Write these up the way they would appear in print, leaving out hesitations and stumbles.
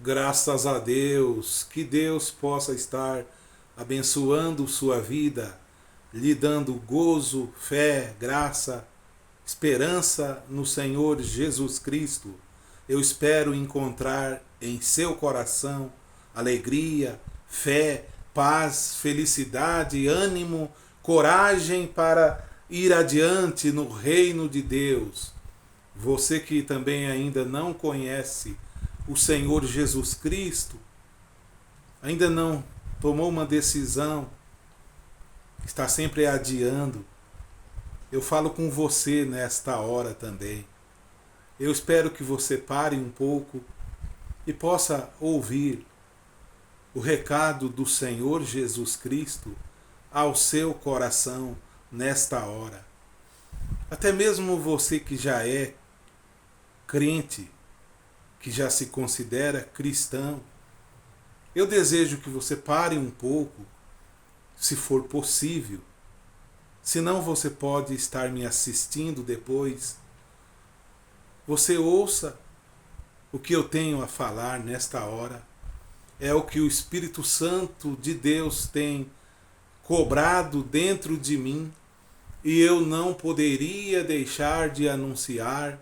Graças a Deus, que Deus possa estar abençoando sua vida, lhe dando gozo, fé, graça, esperança no Senhor Jesus Cristo. Eu espero encontrar em seu coração alegria, fé, paz, felicidade, ânimo, coragem para ir adiante no reino de Deus. Você que também ainda não conhece o Senhor Jesus Cristo, ainda não tomou uma decisão, está sempre adiando, eu falo com você nesta hora também. Eu espero que você pare um pouco e possa ouvir o recado do Senhor Jesus Cristo ao seu coração nesta hora. Até mesmo você que já é crente, que já se considera cristão, eu desejo que você pare um pouco, se for possível. Senão você pode estar me assistindo depois. Você ouça o que eu tenho a falar nesta hora. É o que o Espírito Santo de Deus tem cobrado dentro de mim, e eu não poderia deixar de anunciar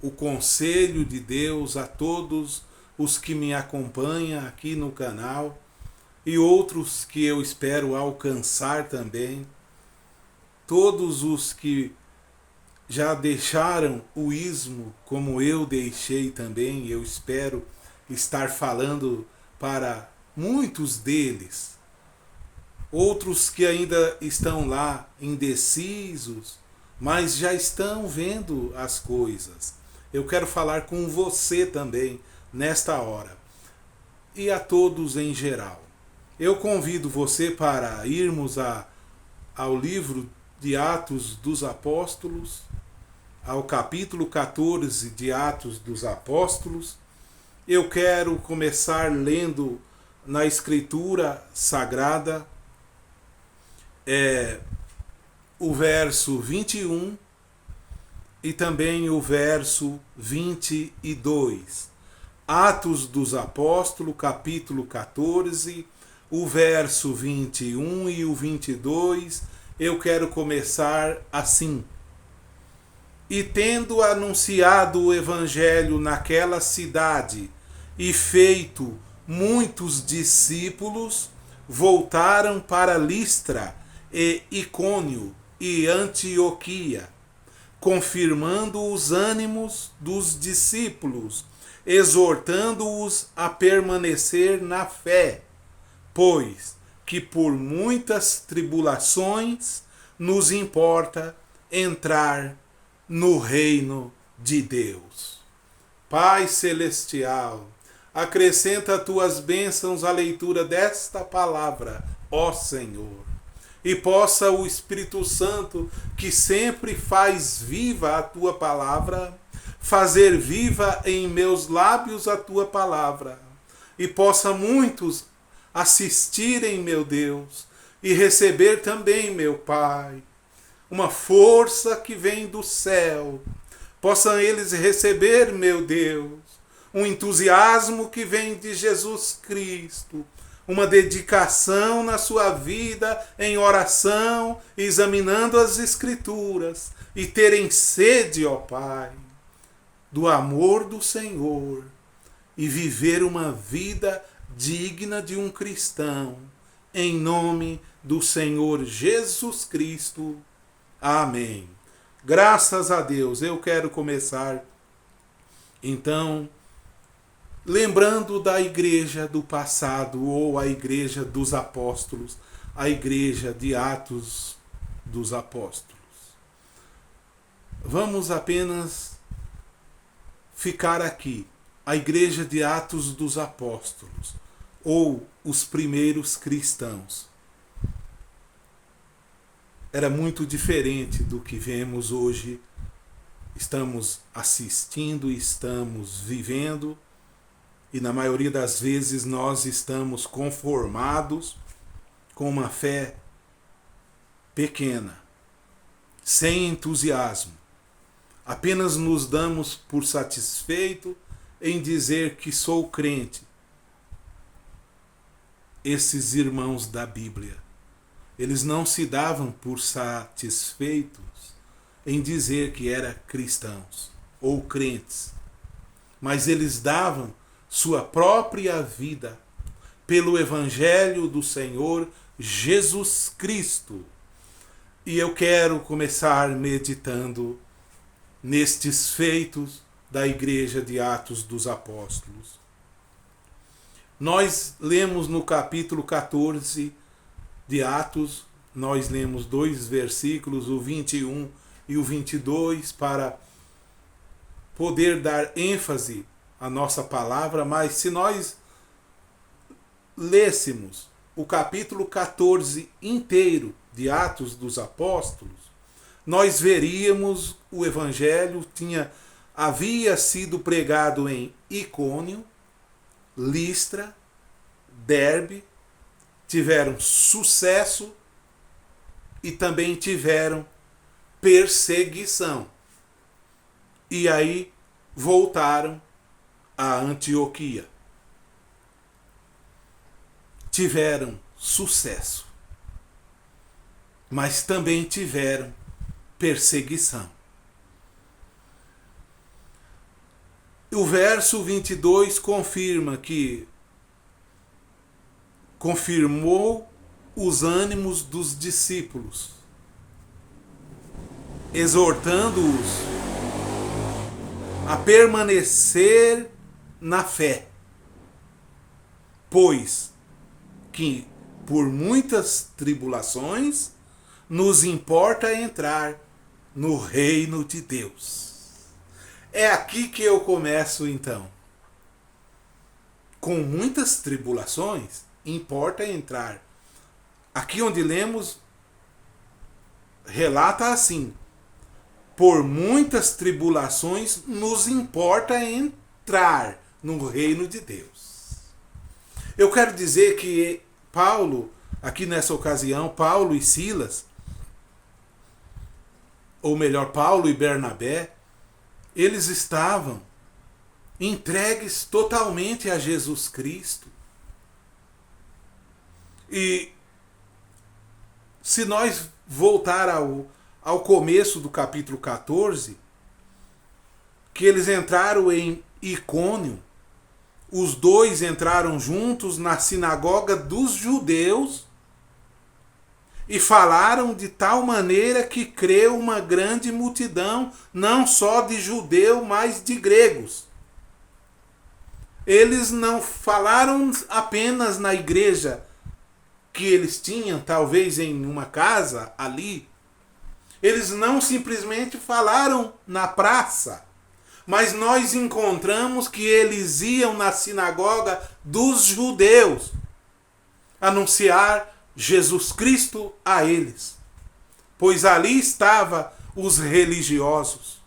o conselho de Deus a todos os que me acompanham aqui no canal e outros que eu espero alcançar também. Todos os que já deixaram o ismo, como eu deixei também, eu espero estar falando para muitos deles. Outros que ainda estão lá indecisos, mas já estão vendo as coisas. Eu quero falar com você também nesta hora. E a todos em geral. Eu convido você para irmos ao livro de Atos dos Apóstolos, ao capítulo 14 de Atos dos Apóstolos. Eu quero começar lendo na Escritura Sagrada o verso 21 e também o verso 22. Atos dos Apóstolos, capítulo 14, o verso 21 e o 22, eu quero começar assim. E tendo anunciado o evangelho naquela cidade e feito muitos discípulos, voltaram para Listra e Icônio e Antioquia, confirmando os ânimos dos discípulos, exortando-os a permanecer na fé, pois que por muitas tribulações nos importa entrar no reino de Deus. Pai Celestial, acrescenta tuas bênçãos à leitura desta palavra, ó Senhor. E possa o Espírito Santo, que sempre faz viva a tua palavra, fazer viva em meus lábios a tua palavra. E possa muitos assistirem, meu Deus, e receber também, meu Pai, uma força que vem do céu. Possam eles receber, meu Deus, um entusiasmo que vem de Jesus Cristo, uma dedicação na sua vida em oração, examinando as Escrituras, e terem sede, ó Pai, do amor do Senhor, e viver uma vida digna de um cristão, em nome do Senhor Jesus Cristo. Amém. Graças a Deus. Eu quero começar, então, lembrando da igreja do passado, ou a igreja dos apóstolos, a igreja de Atos dos Apóstolos. Vamos apenas ficar aqui. A igreja de Atos dos Apóstolos, ou os primeiros cristãos. Era muito diferente do que vemos hoje. Estamos assistindo, estamos vivendo, e na maioria das vezes nós estamos conformados com uma fé pequena, sem entusiasmo. Apenas nos damos por satisfeito em dizer que sou crente, esses irmãos da Bíblia. Eles não se davam por satisfeitos em dizer que eram cristãos ou crentes, mas eles davam sua própria vida pelo Evangelho do Senhor Jesus Cristo. E eu quero começar meditando nestes feitos da Igreja de Atos dos Apóstolos. Nós lemos no capítulo 14 de Atos, nós lemos 2 versículos, o 21 e o 22, para poder dar ênfase à nossa palavra, mas se nós lêssemos o capítulo 14 inteiro de Atos dos Apóstolos, nós veríamos o Evangelho havia sido pregado em Icônio, Listra, Derbe, tiveram sucesso e também tiveram perseguição. E aí voltaram a Antioquia. Tiveram sucesso, mas também tiveram perseguição. O verso 22 confirmou os ânimos dos discípulos, exortando-os a permanecer na fé, pois que por muitas tribulações nos importa entrar no reino de Deus. É aqui que eu começo então. Com muitas tribulações, importa entrar. Aqui onde lemos, relata assim: por muitas tribulações nos importa entrar no reino de Deus. Eu quero dizer que Paulo, aqui nessa ocasião, Paulo e Silas, ou melhor, Paulo e Bernabé, eles estavam entregues totalmente a Jesus Cristo. E se nós voltar ao começo do capítulo 14, que eles entraram em Icônio, os dois entraram juntos na sinagoga dos judeus e falaram de tal maneira que creu uma grande multidão, não só de judeus, mas de gregos. Eles não falaram apenas na igreja que eles tinham, talvez em uma casa ali. Eles não simplesmente falaram na praça, mas nós encontramos que eles iam na sinagoga dos judeus anunciar Jesus Cristo a eles, pois ali estavam os religiosos.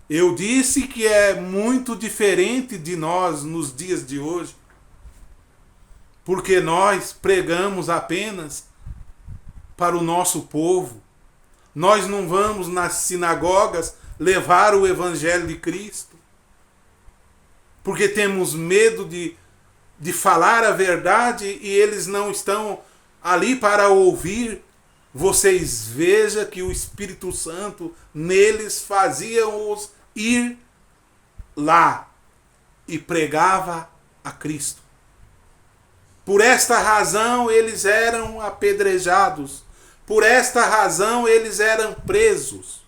Eu disse que é muito diferente de nós nos dias de hoje, porque nós pregamos apenas para o nosso povo. Nós não vamos nas sinagogas levar o Evangelho de Cristo, porque temos medo de falar a verdade e eles não estão ali para ouvir. Vocês vejam que o Espírito Santo neles fazia-os ir lá e pregava a Cristo. Por esta razão eles eram apedrejados, por esta razão eles eram presos.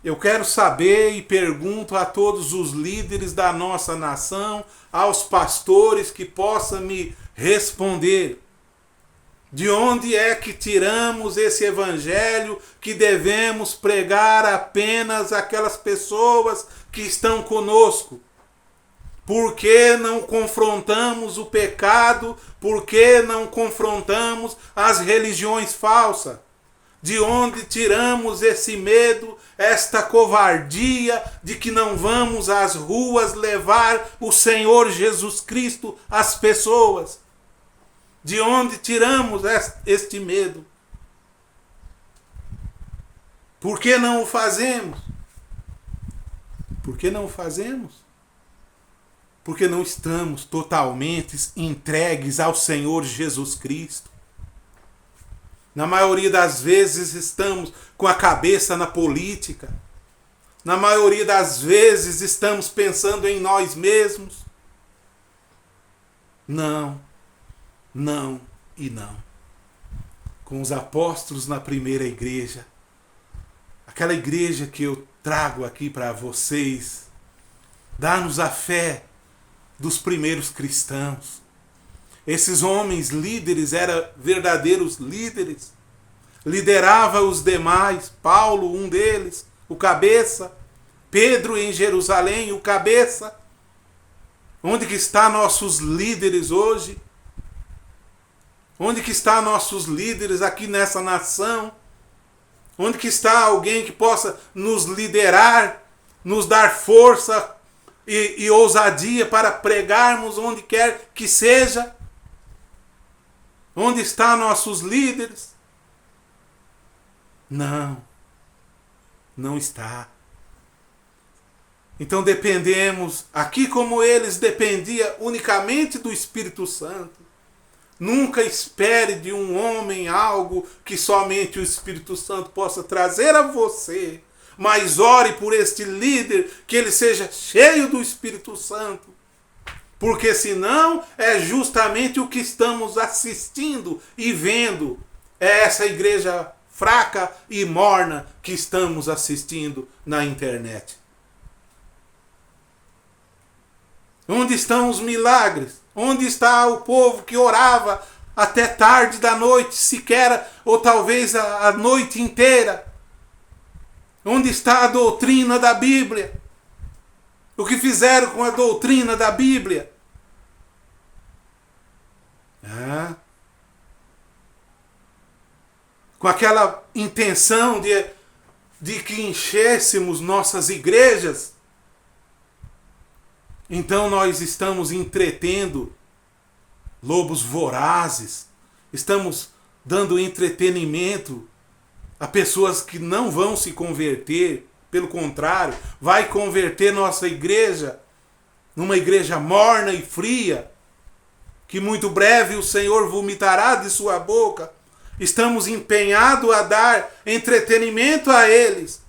Eu quero saber e pergunto a todos os líderes da nossa nação, aos pastores, que possam me responder: de onde é que tiramos esse evangelho que devemos pregar apenas àquelas pessoas que estão conosco? Por que não confrontamos o pecado? Por que não confrontamos as religiões falsas? De onde tiramos esse medo, esta covardia de que não vamos às ruas levar o Senhor Jesus Cristo às pessoas? De onde tiramos este medo? Por que não o fazemos? Por que não o fazemos? Porque não estamos totalmente entregues ao Senhor Jesus Cristo. Na maioria das vezes estamos com a cabeça na política. Na maioria das vezes estamos pensando em nós mesmos. Não, não e não. Com os apóstolos na primeira igreja, aquela igreja que eu trago aqui para vocês, dá-nos a fé dos primeiros cristãos. Esses homens líderes eram verdadeiros líderes. Liderava os demais. Paulo, um deles, o cabeça. Pedro em Jerusalém, o cabeça. Onde que estão nossos líderes hoje? Onde que estão nossos líderes aqui nessa nação? Onde que está alguém que possa nos liderar, nos dar força e ousadia para pregarmos onde quer que seja? Onde estão nossos líderes? Não, não está. Então dependemos, aqui como eles dependiam unicamente do Espírito Santo. Nunca espere de um homem algo que somente o Espírito Santo possa trazer a você. Mas ore por este líder, que ele seja cheio do Espírito Santo. Porque senão é justamente o que estamos assistindo e vendo. É essa igreja fraca e morna que estamos assistindo na internet. Onde estão os milagres? Onde está o povo que orava até tarde da noite, sequer, ou talvez a noite inteira? Onde está a doutrina da Bíblia? O que fizeram com a doutrina da Bíblia? Com aquela intenção de que enchêssemos nossas igrejas. Então nós estamos entretendo lobos vorazes, estamos dando entretenimento a pessoas que não vão se converter, pelo contrário, vai converter nossa igreja numa igreja morna e fria, que muito breve o Senhor vomitará de sua boca. Estamos empenhados a dar entretenimento a eles,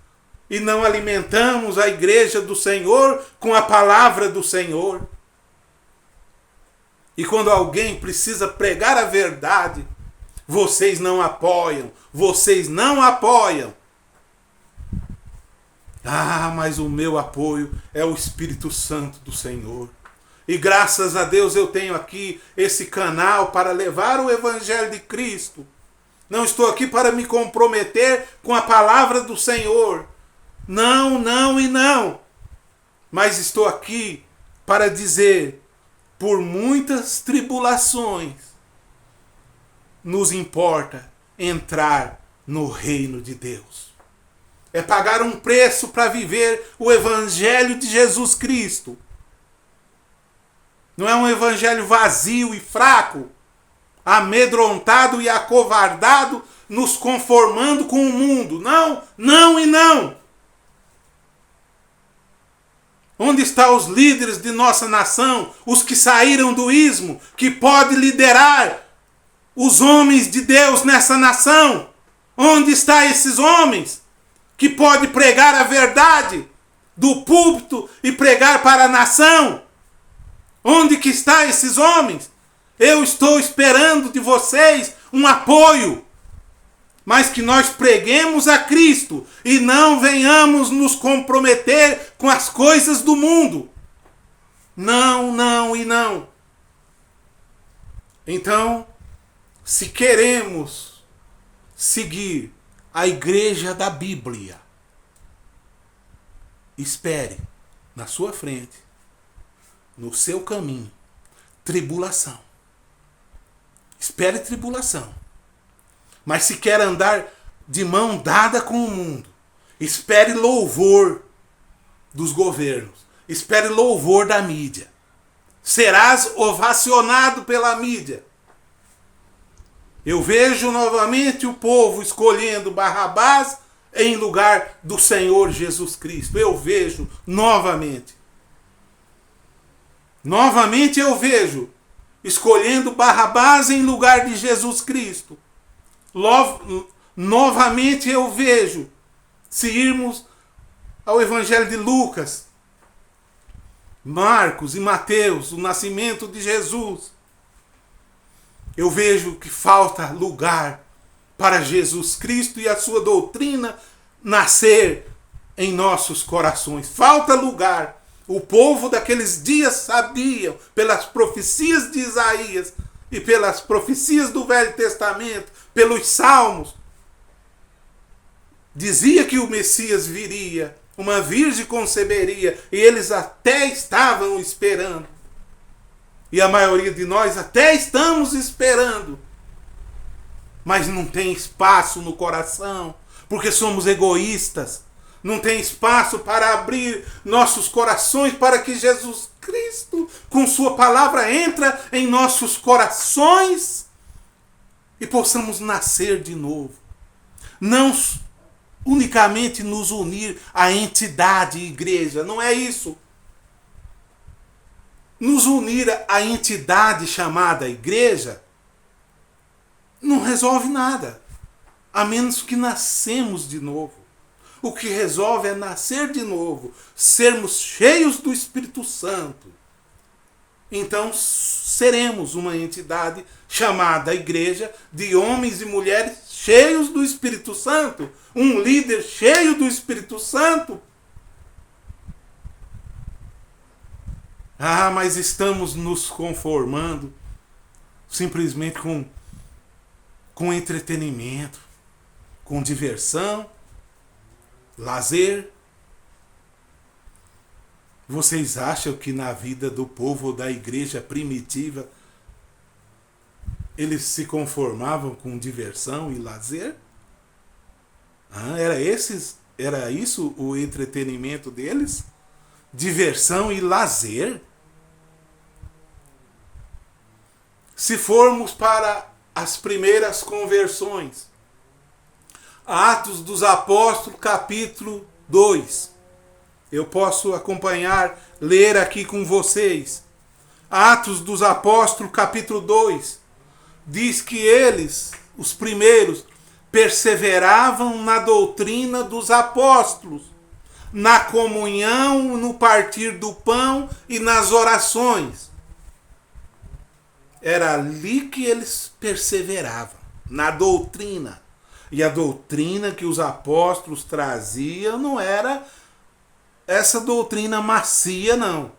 e não alimentamos a igreja do Senhor com a palavra do Senhor. E quando alguém precisa pregar a verdade, vocês não apoiam. Vocês não apoiam. Mas o meu apoio é o Espírito Santo do Senhor. E graças a Deus eu tenho aqui esse canal para levar o Evangelho de Cristo. Não estou aqui para me comprometer com a palavra do Senhor. Não, não e não. Mas estou aqui para dizer, por muitas tribulações, nos importa entrar no reino de Deus. É pagar um preço para viver o Evangelho de Jesus Cristo. Não é um evangelho vazio e fraco, amedrontado e acovardado, nos conformando com o mundo. Não, não e não. Onde estão os líderes de nossa nação, os que saíram do ismo, que podem liderar os homens de Deus nessa nação? Onde estão esses homens que podem pregar a verdade do púlpito e pregar para a nação? Onde que estão esses homens? Eu estou esperando de vocês um apoio, mas que nós preguemos a Cristo e não venhamos nos comprometer com as coisas do mundo. Não, não e não. Então, se queremos seguir a igreja da Bíblia, espere na sua frente, no seu caminho, tribulação. Espere tribulação. Mas se quer andar de mão dada com o mundo, espere louvor dos governos. Espere louvor da mídia. Serás ovacionado pela mídia. Eu vejo novamente o povo escolhendo Barrabás em lugar do Senhor Jesus Cristo. Eu vejo novamente. Novamente eu vejo escolhendo Barrabás em lugar de Jesus Cristo. Novamente eu vejo, se irmos ao Evangelho de Lucas, Marcos e Mateus, o nascimento de Jesus, eu vejo que falta lugar para Jesus Cristo e a sua doutrina nascer em nossos corações. Falta lugar. O povo daqueles dias sabiam, pelas profecias de Isaías e pelas profecias do Velho Testamento, pelos salmos, dizia que o Messias viria, uma virgem conceberia, e eles até estavam esperando. E a maioria de nós até estamos esperando, mas não tem espaço no coração, porque somos egoístas. Não tem espaço para abrir nossos corações para que Jesus Cristo, com sua palavra, entra em nossos corações e possamos nascer de novo. Não unicamente nos unir à entidade igreja, não é isso. Nos unir à entidade chamada igreja não resolve nada, a menos que nascemos de novo. O que resolve é nascer de novo, sermos cheios do Espírito Santo. Então seremos uma entidade chamada igreja, de homens e mulheres cheios do Espírito Santo, um líder cheio do Espírito Santo. Ah, mas estamos nos conformando simplesmente com entretenimento, com diversão, lazer. Vocês acham que na vida do povo da igreja primitiva eles se conformavam com diversão e lazer? Era isso o entretenimento deles? Diversão e lazer? Se formos para as primeiras conversões, Atos dos Apóstolos, capítulo 2. Eu posso acompanhar, ler aqui com vocês. Atos dos Apóstolos, capítulo 2. Diz que eles, os primeiros, perseveravam na doutrina dos apóstolos, na comunhão, no partir do pão e nas orações. Era ali que eles perseveravam, na doutrina. E a doutrina que os apóstolos traziam não era essa doutrina macia, não.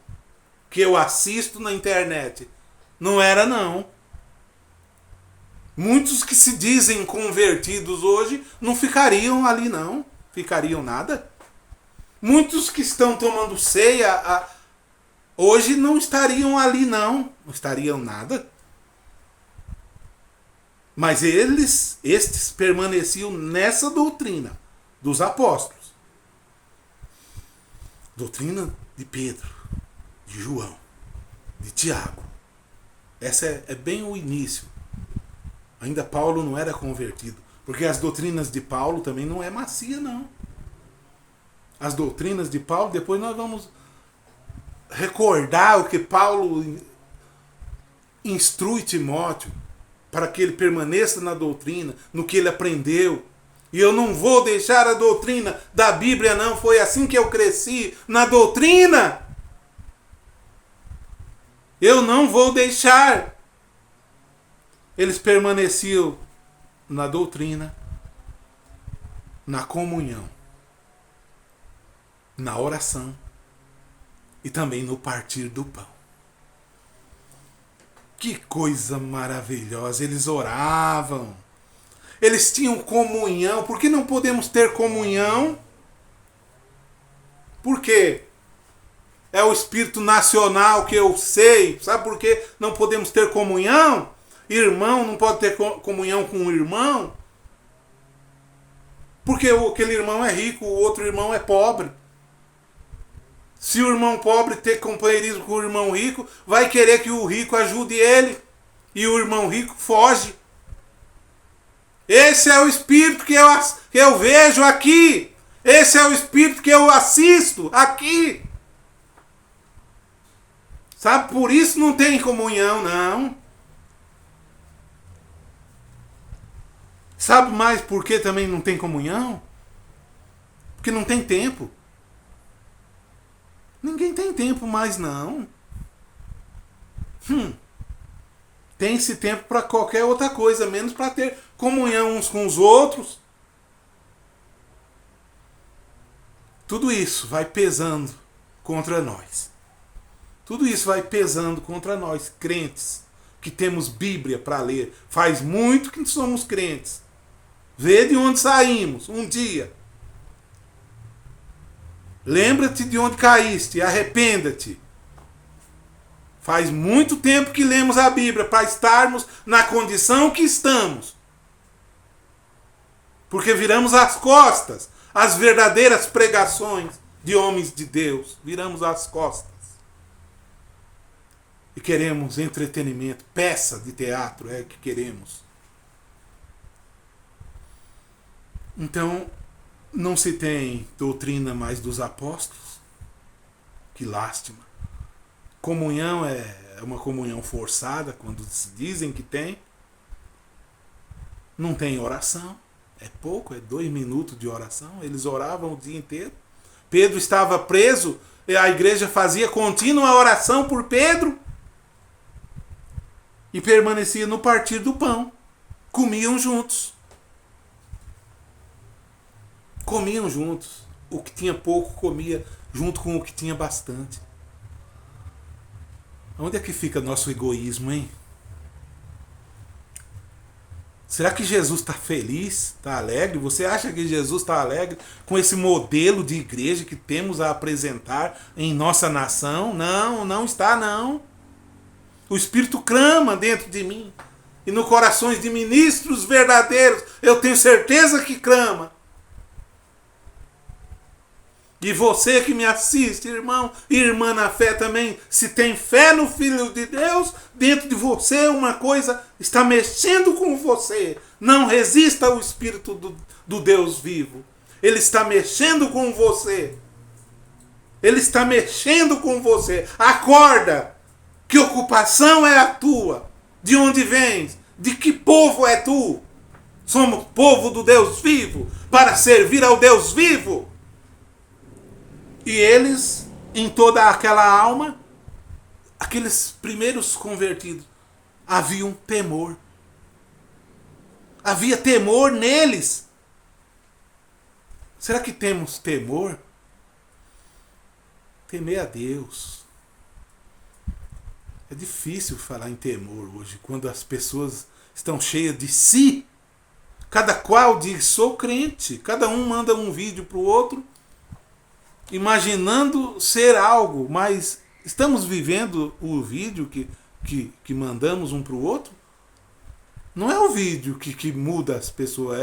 Que eu assisto na internet. Não era, não. Muitos que se dizem convertidos hoje não ficariam ali, não. Ficariam nada. Muitos que estão tomando ceia hoje não estariam ali, não. Não estariam nada. Mas estes permaneciam nessa doutrina dos apóstolos. Doutrina de Pedro, de João, de Tiago. Essa é bem o início. Ainda Paulo não era convertido. Porque as doutrinas de Paulo também não é macia, não. As doutrinas de Paulo, depois nós vamos recordar o que Paulo instrui Timóteo, para que ele permaneça na doutrina, no que ele aprendeu. E eu não vou deixar a doutrina da Bíblia, não. Foi assim que eu cresci, na doutrina. Eu não vou deixar. Eles permaneciam na doutrina, na comunhão, na oração e também no partir do pão. Que coisa maravilhosa! Eles oravam. Eles tinham comunhão. Por que não podemos ter comunhão? Por quê? É o espírito nacional que eu sei. Sabe por que não podemos ter comunhão? Irmão não pode ter comunhão com o irmão. Porque aquele irmão é rico, o outro irmão é pobre. Se o irmão pobre ter companheirismo com o irmão rico, vai querer que o rico ajude ele. E o irmão rico foge. Esse é o espírito que eu vejo aqui. Esse é o espírito que eu assisto aqui. Sabe, por isso não tem comunhão, não. Sabe mais por que também não tem comunhão? Porque não tem tempo. Ninguém tem tempo mais, não. Tem esse tempo para qualquer outra coisa, menos para ter comunhão uns com os outros. Tudo isso vai pesando contra nós. Tudo isso vai pesando contra nós, crentes, que temos Bíblia para ler. Faz muito que somos crentes. Vê de onde saímos um dia. Lembra-te de onde caíste, arrependa-te. Faz muito tempo que lemos a Bíblia para estarmos na condição que estamos. Porque viramos as costas às verdadeiras pregações de homens de Deus. Viramos as costas. E queremos entretenimento, peça de teatro é o que queremos. Então, não se tem doutrina mais dos apóstolos. Que lástima. Comunhão é uma comunhão forçada, quando se dizem que tem. Não tem oração. É pouco, é 2 minutos de oração. Eles oravam o dia inteiro. Pedro estava preso, e a igreja fazia contínua oração por Pedro. E permanecia no partir do pão. Comiam juntos. Comiam juntos. O que tinha pouco comia junto com o que tinha bastante. Onde é que fica nosso egoísmo, hein? Será que Jesus está feliz? Está alegre? Você acha que Jesus está alegre com esse modelo de igreja que temos a apresentar em nossa nação? Não, não está não. O Espírito clama dentro de mim. E no corações de ministros verdadeiros, eu tenho certeza que clama. E você que me assiste, irmão e irmã na fé também, se tem fé no Filho de Deus, dentro de você uma coisa está mexendo com você. Não resista ao Espírito do Deus vivo. Ele está mexendo com você. Ele está mexendo com você. Acorda! Que ocupação é a tua? De onde vens? De que povo é tu? Somos povo do Deus vivo, para servir ao Deus vivo. E eles, em toda aquela alma, aqueles primeiros convertidos, havia um temor. Havia temor neles. Será que temos temor? Temer a Deus. É difícil falar em temor hoje, quando as pessoas estão cheias de si. Cada qual diz, sou crente. Cada um manda um vídeo para o outro, imaginando ser algo, mas estamos vivendo o vídeo que mandamos um para o outro? Não é o vídeo que muda as pessoas,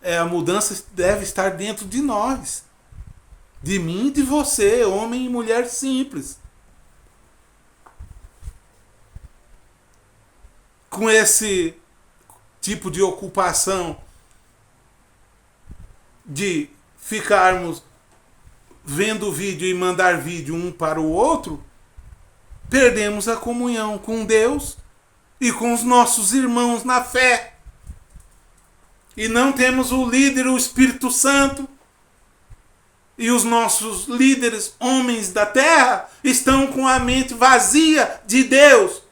a mudança deve estar dentro de nós. De mim e de você, homem e mulher simples. Com esse tipo de ocupação de ficarmos vendo vídeo e mandar vídeo um para o outro, perdemos a comunhão com Deus e com os nossos irmãos na fé. E não temos o líder, o Espírito Santo. E os nossos líderes, homens da terra, estão com a mente vazia de Deus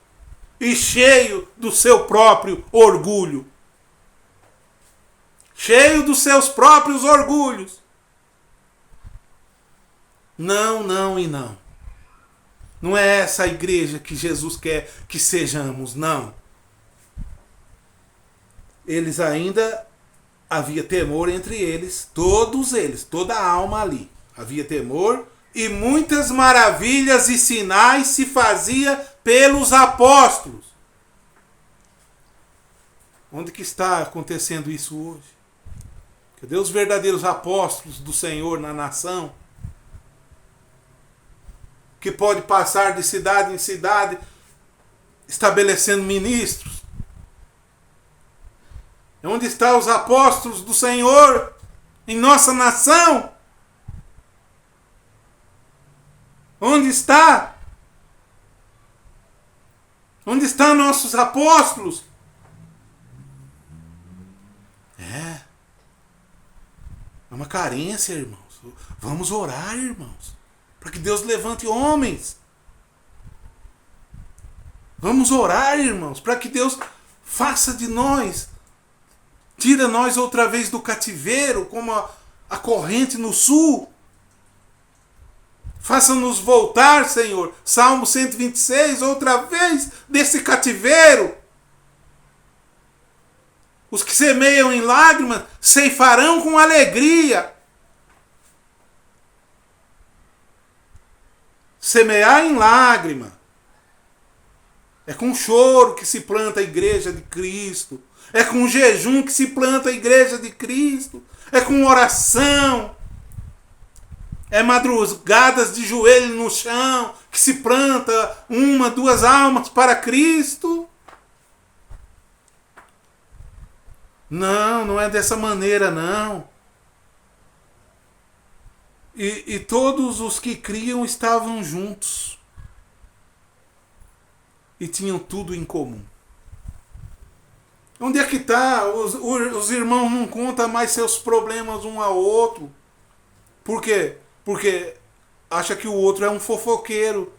e cheio do seu próprio orgulho. Cheio dos seus próprios orgulhos. Não, não e não. Não é essa a igreja que Jesus quer que sejamos, não. Eles ainda, havia temor entre eles, todos eles, toda a alma ali. Havia temor e muitas maravilhas e sinais se fazia pelos apóstolos. Onde que está acontecendo isso hoje? Cadê os verdadeiros apóstolos do Senhor na nação? Que pode passar de cidade em cidade, estabelecendo ministros. Onde estão os apóstolos do Senhor em nossa nação? Onde está? Onde estão nossos apóstolos? É uma carência, irmãos. Vamos orar, irmãos, para que Deus levante homens. Vamos orar, irmãos, para que Deus faça de nós, tira nós outra vez do cativeiro, como a corrente no sul. Faça-nos voltar, Senhor. Salmo 126, outra vez desse cativeiro. Os que semeiam em lágrimas ceifarão com alegria. Semear em lágrima. É com choro que se planta a igreja de Cristo. É com jejum que se planta a igreja de Cristo. É com oração. É madrugadas de joelho no chão que se planta 1, 2 almas para Cristo. Não, não é dessa maneira, não. E todos os que criam estavam juntos. E tinham tudo em comum. Onde é que está? Os irmãos não contam mais seus problemas um ao outro. Por quê? Porque acha que o outro é um fofoqueiro.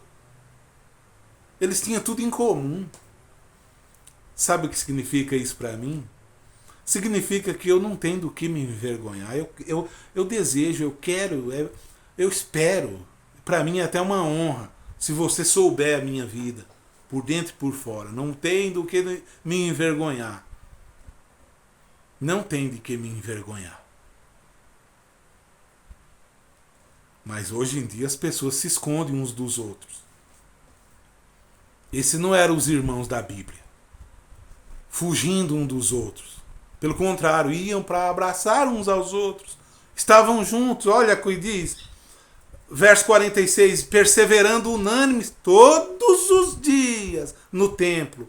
Eles tinham tudo em comum. Sabe o que significa isso para mim? Significa que eu não tenho do que me envergonhar. Eu desejo, eu quero, eu espero. Para mim é até uma honra se você souber a minha vida, por dentro e por fora. Não tem do que me envergonhar. Não tem de que me envergonhar. Mas hoje em dia as pessoas se escondem uns dos outros. Esses não eram os irmãos da Bíblia, fugindo uns dos outros. Pelo contrário, iam para abraçar uns aos outros. Estavam juntos, olha o que diz. Verso 46, perseverando unânimes todos os dias no templo.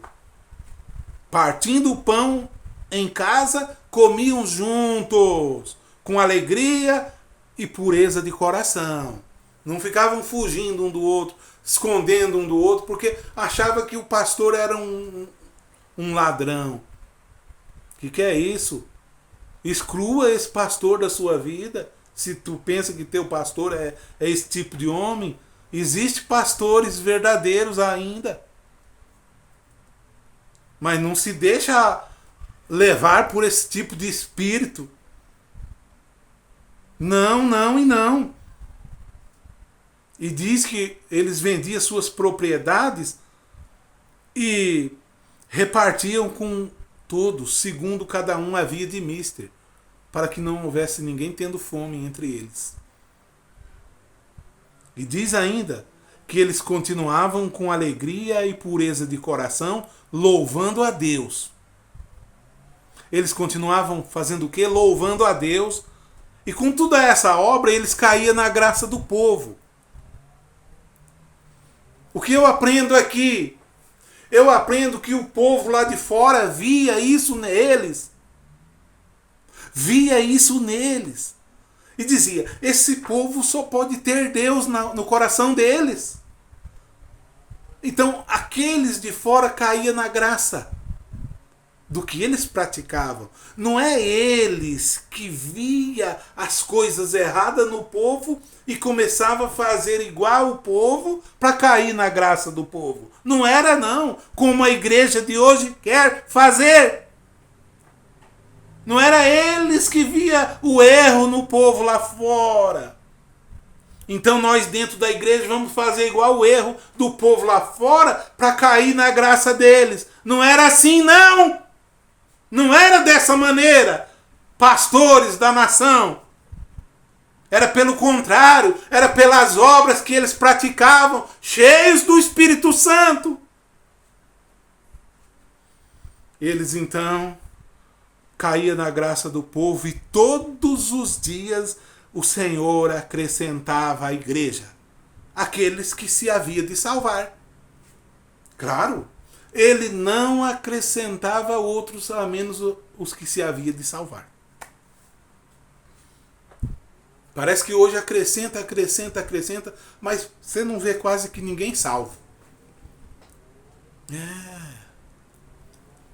Partindo o pão em casa, comiam juntos, com alegria e pureza de coração. Não ficavam fugindo um do outro, escondendo um do outro, porque achava que o pastor era um ladrão. O que é isso? Exclua esse pastor da sua vida. Se tu pensa que teu pastor é esse tipo de homem, existem pastores verdadeiros ainda. Mas não se deixa levar por esse tipo de espírito. Não, não e não. E diz que eles vendiam suas propriedades e repartiam com todos, segundo cada um havia de mister, para que não houvesse ninguém tendo fome entre eles. E diz ainda que eles continuavam com alegria e pureza de coração, louvando a Deus. Eles continuavam fazendo o quê? Louvando a Deus. E com toda essa obra, eles caíam na graça do povo. O que eu aprendo aqui? Eu aprendo que o povo lá de fora via isso neles. Via isso neles. E dizia, esse povo só pode ter Deus no coração deles. Então, aqueles de fora caíam na graça do que eles praticavam. Não é eles que via as coisas erradas no povo e começava a fazer igual o povo para cair na graça do povo. Não era não, como a igreja de hoje quer fazer. Não era eles que via o erro no povo lá fora. Então nós dentro da igreja vamos fazer igual o erro do povo lá fora para cair na graça deles. Não era assim não. Não era dessa maneira, pastores da nação. Era pelo contrário, era pelas obras que eles praticavam, cheios do Espírito Santo. Eles então caíam na graça do povo e todos os dias o Senhor acrescentava à igreja aqueles que se havia de salvar. Claro. Ele não acrescentava outros a menos os que se havia de salvar. Parece que hoje acrescenta, mas você não vê quase que ninguém salvo.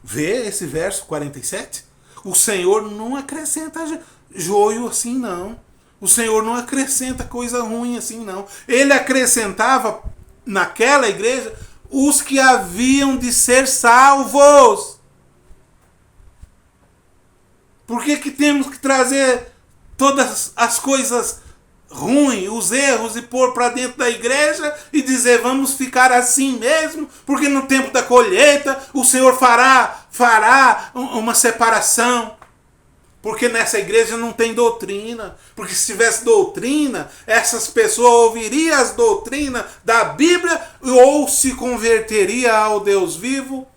Vê esse verso 47? O Senhor não acrescenta joio assim, não. O Senhor não acrescenta coisa ruim assim, não. Ele acrescentava naquela igreja os que haviam de ser salvos. Por que temos que trazer todas as coisas ruins, os erros e pôr para dentro da igreja e dizer vamos ficar assim mesmo, porque no tempo da colheita o Senhor fará uma separação? Porque nessa igreja não tem doutrina. Porque se tivesse doutrina, essas pessoas ouviriam as doutrinas da Bíblia ou se converteria ao Deus vivo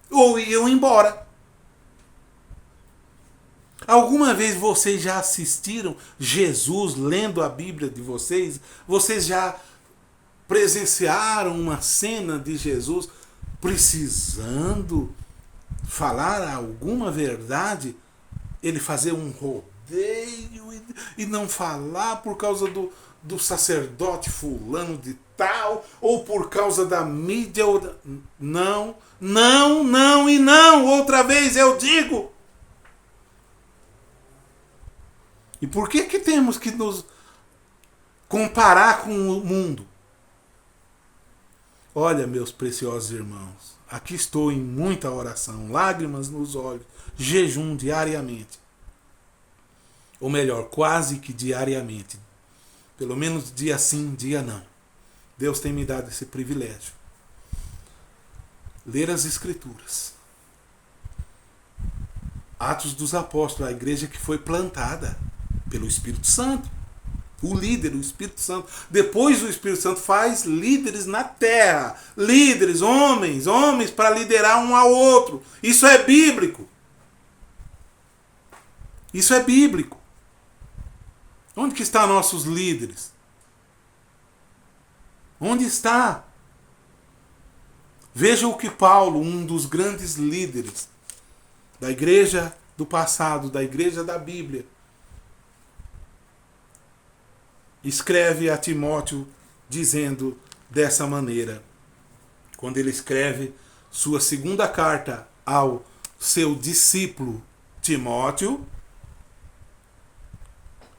ou iam embora. Alguma vez vocês já assistiram Jesus lendo a Bíblia de vocês? Vocês já presenciaram uma cena de Jesus precisando falar alguma verdade? Ele fazer um rodeio e não falar por causa do sacerdote fulano de tal, ou por causa da mídia. Não, não, não e não. Outra vez eu digo. E por que temos que nos comparar com o mundo? Olha, meus preciosos irmãos, aqui estou em muita oração, lágrimas nos olhos, jejum diariamente. Ou melhor, quase que diariamente. Pelo menos dia sim, dia não. Deus tem me dado esse privilégio. Ler as Escrituras. Atos dos Apóstolos, a igreja que foi plantada pelo Espírito Santo. O líder, o Espírito Santo. Depois o Espírito Santo faz líderes na terra. Líderes, homens para liderar um ao outro. Isso é bíblico. Isso é bíblico. Onde que estão nossos líderes? Onde está? Veja o que Paulo, um dos grandes líderes da igreja do passado, da igreja da Bíblia, escreve a Timóteo dizendo dessa maneira. Quando ele escreve sua segunda carta ao seu discípulo Timóteo,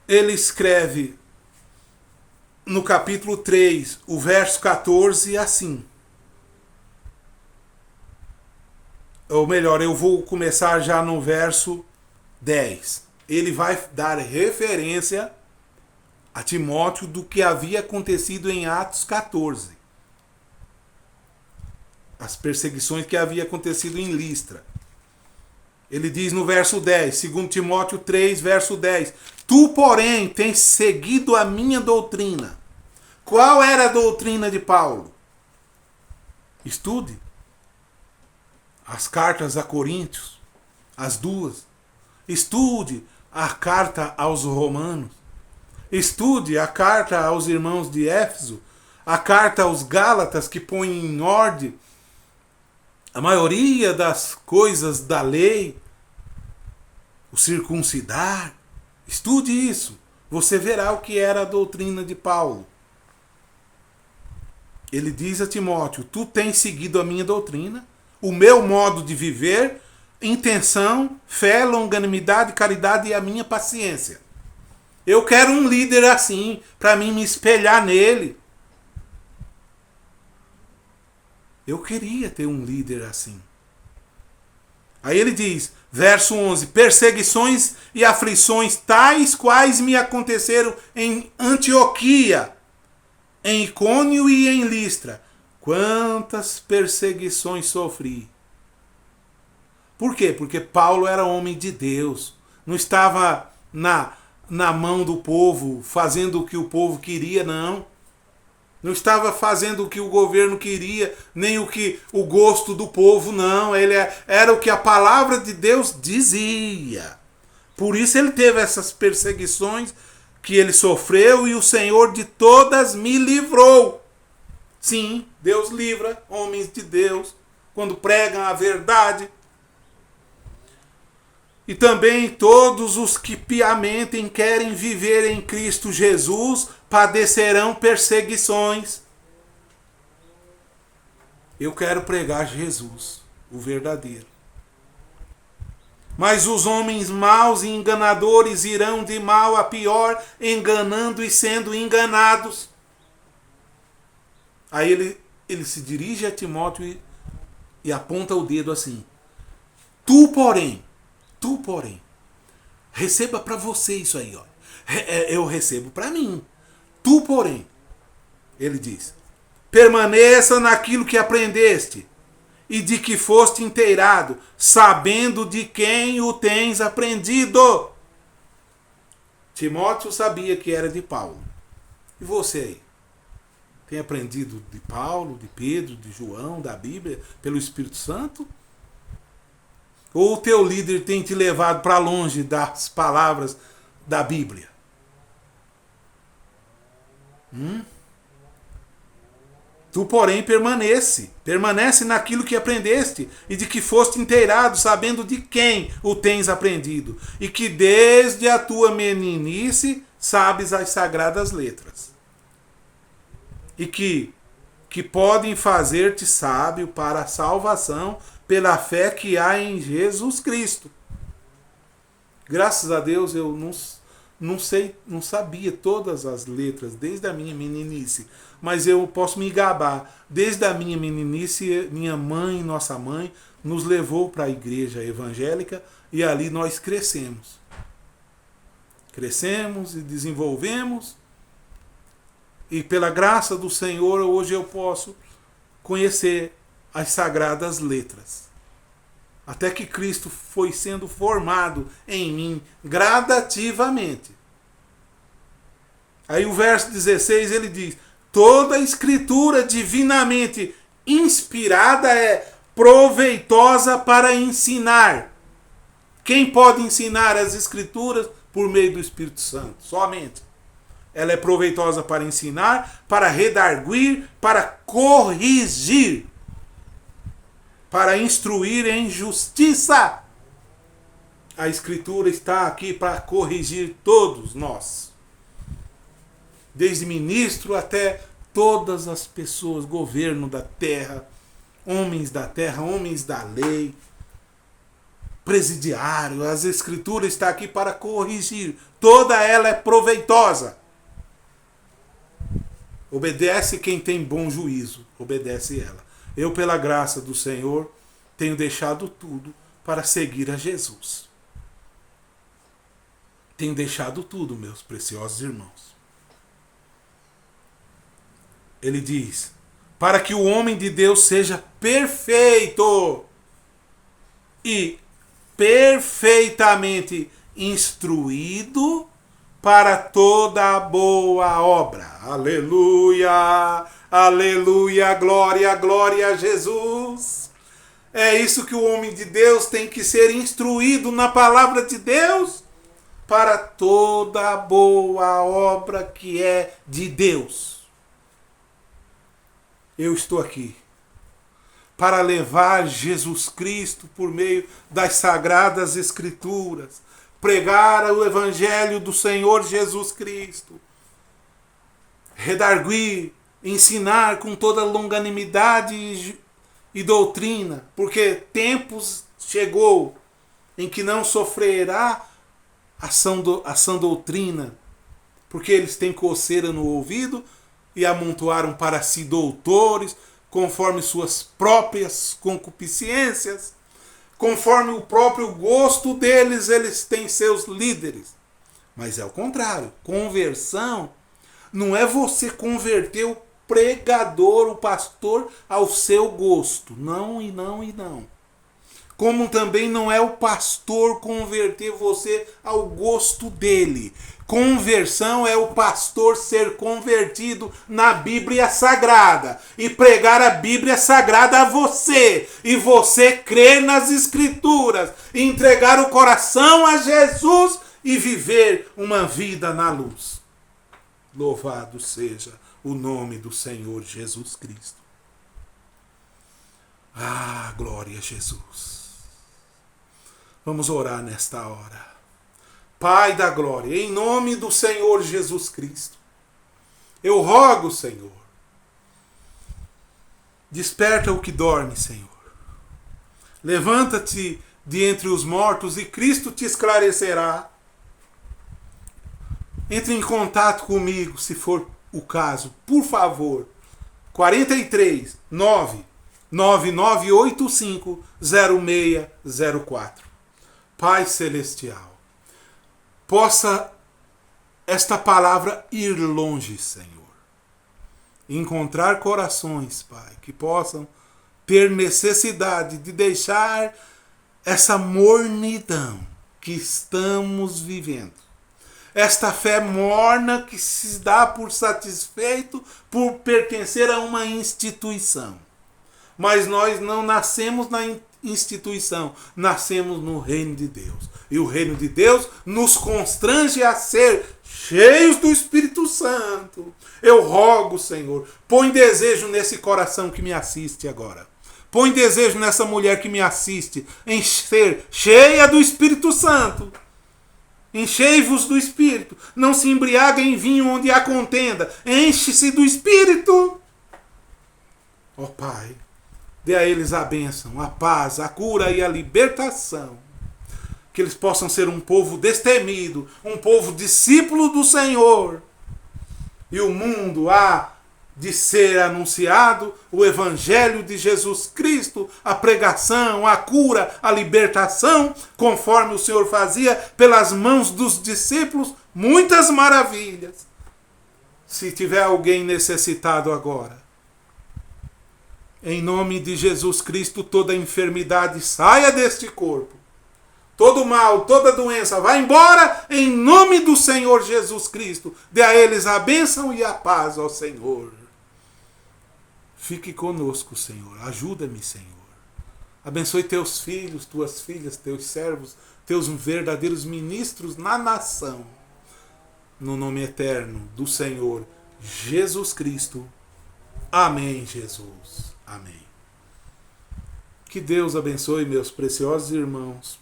ele escreve no capítulo 3, o verso 14, assim. Ou melhor, eu vou começar já no verso 10. Ele vai dar referência a Timóteo do que havia acontecido em Atos 14. As perseguições que havia acontecido em Listra. Ele diz no verso 10, 2 Timóteo 3, verso 10. Tu, porém, tens seguido a minha doutrina. Qual era a doutrina de Paulo? Estude as cartas a Coríntios, as duas. Estude a carta aos Romanos. Estude a carta aos irmãos de Éfeso, a carta aos Gálatas, que põe em ordem a maioria das coisas da lei, o circuncidar. Estude isso. Você verá o que era a doutrina de Paulo. Ele diz a Timóteo, tu tens seguido a minha doutrina, o meu modo de viver, intenção, fé, longanimidade, caridade e a minha paciência. Eu quero um líder assim, para mim me espelhar nele. Eu queria ter um líder assim. Aí ele diz, verso 11, perseguições e aflições tais quais me aconteceram em Antioquia, em Icônio e em Listra. Quantas perseguições sofri. Por quê? Porque Paulo era homem de Deus. Não estava na mão do povo, fazendo o que o povo queria, não. Não estava fazendo o que o governo queria, nem o gosto do povo, não. Ele era o que a palavra de Deus dizia. Por isso ele teve essas perseguições que ele sofreu e o Senhor de todas me livrou. Sim, Deus livra homens de Deus quando pregam a verdade. E também todos os que piamente querem viver em Cristo Jesus padecerão perseguições. Eu quero pregar Jesus, o verdadeiro. Mas os homens maus e enganadores irão de mal a pior, enganando e sendo enganados. Aí ele se dirige a Timóteo e aponta o dedo assim. Tu, porém, receba para você isso aí, ó. Eu recebo para mim. Tu, porém, ele diz, permaneça naquilo que aprendeste e de que foste inteirado, sabendo de quem o tens aprendido. Timóteo sabia que era de Paulo. E você aí? Tem aprendido de Paulo, de Pedro, de João, da Bíblia, pelo Espírito Santo? Ou o teu líder tem te levado para longe das palavras da Bíblia? Tu, porém, permanece naquilo que aprendeste e de que foste inteirado, sabendo de quem o tens aprendido, e que desde a tua meninice sabes as sagradas letras, e que podem fazer-te sábio para a salvação pela fé que há em Jesus Cristo. Graças a Deus eu não sabia todas as letras desde a minha meninice, mas eu posso me gabar. Desde a minha meninice, minha mãe, nossa mãe, nos levou para a igreja evangélica e ali nós crescemos. Crescemos e desenvolvemos. E pela graça do Senhor, hoje eu posso conhecer as sagradas letras. Até que Cristo foi sendo formado em mim gradativamente. Aí o verso 16 ele diz: toda a escritura divinamente inspirada é proveitosa para ensinar. Quem pode ensinar as escrituras? Por meio do Espírito Santo, somente. Ela é proveitosa para ensinar, para redarguir, para corrigir, para instruir em justiça. A Escritura está aqui para corrigir todos nós. Desde ministro até todas as pessoas, governo da terra, homens da lei, presidiário. As Escrituras está aqui para corrigir. Toda ela é proveitosa. Obedece quem tem bom juízo, obedece ela. Eu, pela graça do Senhor, tenho deixado tudo para seguir a Jesus. Tenho deixado tudo, meus preciosos irmãos. Ele diz, para que o homem de Deus seja perfeito e perfeitamente instruído para toda boa obra. Aleluia, aleluia, glória, glória a Jesus. É isso que o homem de Deus tem que ser instruído na palavra de Deus para toda boa obra que é de Deus. Eu estou aqui para levar Jesus Cristo por meio das sagradas Escrituras, pregar o Evangelho do Senhor Jesus Cristo, redarguir, ensinar com toda longanimidade e doutrina, porque tempos chegou em que não sofrerá a sã doutrina, porque eles têm coceira no ouvido e amontoaram para si doutores, conforme suas próprias concupiscências. Conforme o próprio gosto deles, eles têm seus líderes. Mas é o contrário. Conversão não é você converter o pregador, o pastor, ao seu gosto. Não e não e não. Como também não é o pastor converter você ao gosto dele. Conversão é o pastor ser convertido na Bíblia Sagrada e pregar a Bíblia Sagrada a você, e você crer nas Escrituras, e entregar o coração a Jesus e viver uma vida na luz. Louvado seja o nome do Senhor Jesus Cristo. Ah, glória a Jesus. Vamos orar nesta hora. Pai da glória, em nome do Senhor Jesus Cristo, eu rogo, Senhor, Desperta o que dorme, Senhor. Levanta-te de entre os mortos e Cristo te esclarecerá. Entre em contato comigo, se for o caso, por favor. 43 99985 0604. Pai Celestial, possa esta palavra ir longe, Senhor. Encontrar corações, Pai, que possam ter necessidade de deixar essa mornidão que estamos vivendo. Esta fé morna que se dá por satisfeito por pertencer a uma instituição. Mas nós não nascemos na instituição, nascemos no reino de Deus. E o reino de Deus nos constrange a ser cheios do Espírito Santo. Eu rogo, Senhor, põe desejo nesse coração que me assiste agora. Põe desejo nessa mulher que me assiste em ser cheia do Espírito Santo. Enchei-vos do Espírito. Não se embriaga em vinho onde há contenda. Enche-se do Espírito. Ó Pai, dê a eles a bênção, a paz, a cura e a libertação. Que eles possam ser um povo destemido, um povo discípulo do Senhor. E o mundo há de ser anunciado o Evangelho de Jesus Cristo, a pregação, a cura, a libertação, conforme o Senhor fazia pelas mãos dos discípulos, muitas maravilhas. Se tiver alguém necessitado agora, em nome de Jesus Cristo, toda enfermidade saia deste corpo. Todo mal, toda doença, vá embora em nome do Senhor Jesus Cristo. Dê a eles a bênção e a paz, ó Senhor. Fique conosco, Senhor. Ajuda-me, Senhor. Abençoe teus filhos, tuas filhas, teus servos, teus verdadeiros ministros na nação. No nome eterno do Senhor Jesus Cristo. Amém, Jesus. Amém. Que Deus abençoe meus preciosos irmãos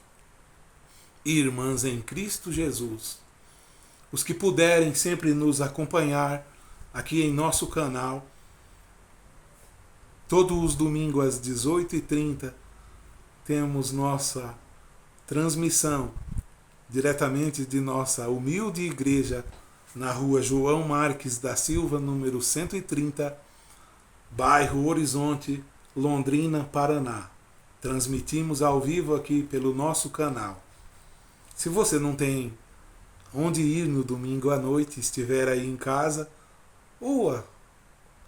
e irmãs em Cristo Jesus. Os que puderem sempre nos acompanhar aqui em nosso canal. Todos os domingos às 18h30 temos nossa transmissão diretamente de nossa humilde igreja na rua João Marques da Silva, número 130, bairro Horizonte, Londrina, Paraná. Transmitimos ao vivo aqui pelo nosso canal. Se você não tem onde ir no domingo à noite, estiver aí em casa, ou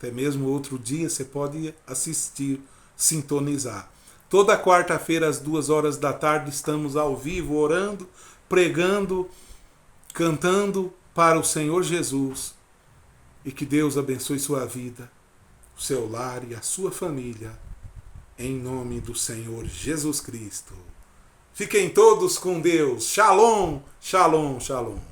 até mesmo outro dia, você pode assistir, sintonizar. Toda quarta-feira, às 14h, estamos ao vivo, orando, pregando, cantando para o Senhor Jesus. E que Deus abençoe sua vida, o seu lar e a sua família. Em nome do Senhor Jesus Cristo. Fiquem todos com Deus. Shalom, shalom, shalom.